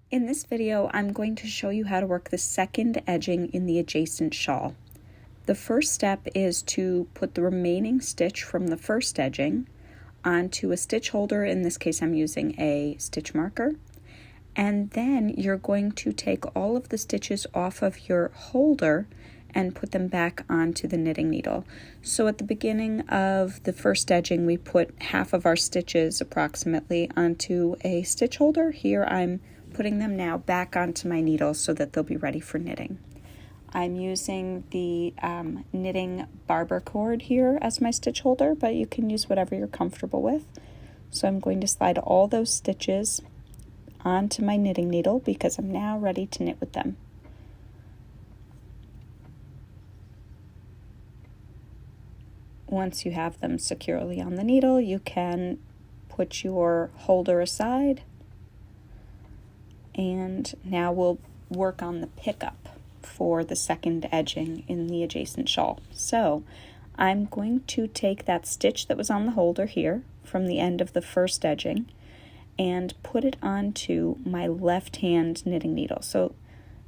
In this video, I'm going to show you how to work the second edging in the adjacent shawl. The first step is to put the remaining stitch from the first edging onto a stitch holder. In this case, I'm using a stitch marker. And then you're going to take all of the stitches off of your holder and put them back onto the knitting needle. So at the beginning of the first edging, we put half of our stitches approximately onto a stitch holder. Here I'm putting them now back onto my needle so that they'll be ready for knitting. I'm using the knitting barber cord here as my stitch holder, but you can use whatever you're comfortable with. So I'm going to slide all those stitches onto my knitting needle because I'm now ready to knit with them. Once you have them securely on the needle, you can put your holder aside, and now we'll work on the pickup for the second edging in the adjacent shawl. So I'm going to take that stitch that was on the holder here from the end of the first edging and put it onto my left hand knitting needle. So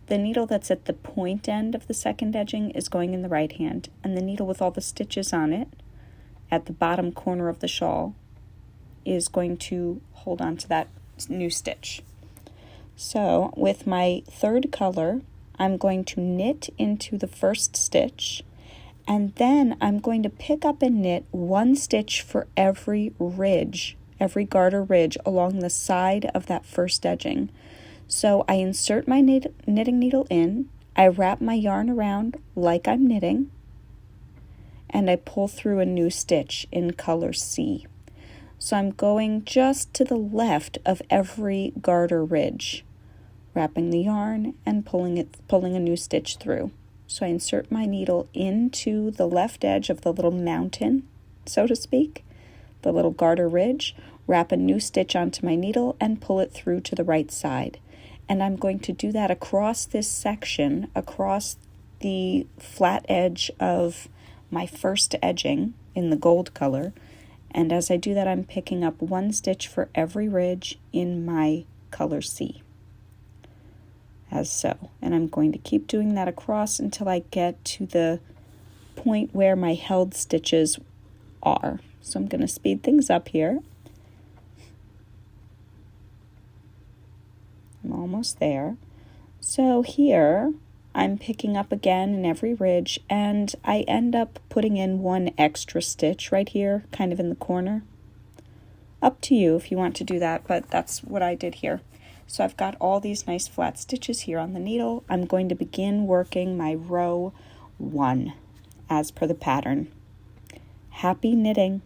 the needle that's at the point end of the second edging is going in the right hand, and the needle with all the stitches on it at the bottom corner of the shawl is going to hold on to that new stitch. So with my third color, I'm going to knit into the first stitch, and then I'm going to pick up and knit one stitch for every ridge, every garter ridge along the side of that first edging. So I insert my knitting needle in, I wrap my yarn around like I'm knitting, and I pull through a new stitch in color C. So I'm going just to the left of every garter ridge, wrapping the yarn and pulling a new stitch through. So I insert my needle into the left edge of the little mountain, so to speak, the little garter ridge, wrap a new stitch onto my needle and pull it through to the right side. And I'm going to do that across this section, across the flat edge of my first edging in the gold color. And as I do that, I'm picking up one stitch for every ridge in my color C, as so. And I'm going to keep doing that across until I get to the point where my held stitches are. So I'm going to speed things up here. I'm almost there. So here I'm picking up again in every ridge, and I end up putting in one extra stitch right here, kind of in the corner. Up to you if you want to do that, but that's what I did here. So I've got all these nice flat stitches here on the needle. I'm going to begin working my row 1 as per the pattern. Happy knitting!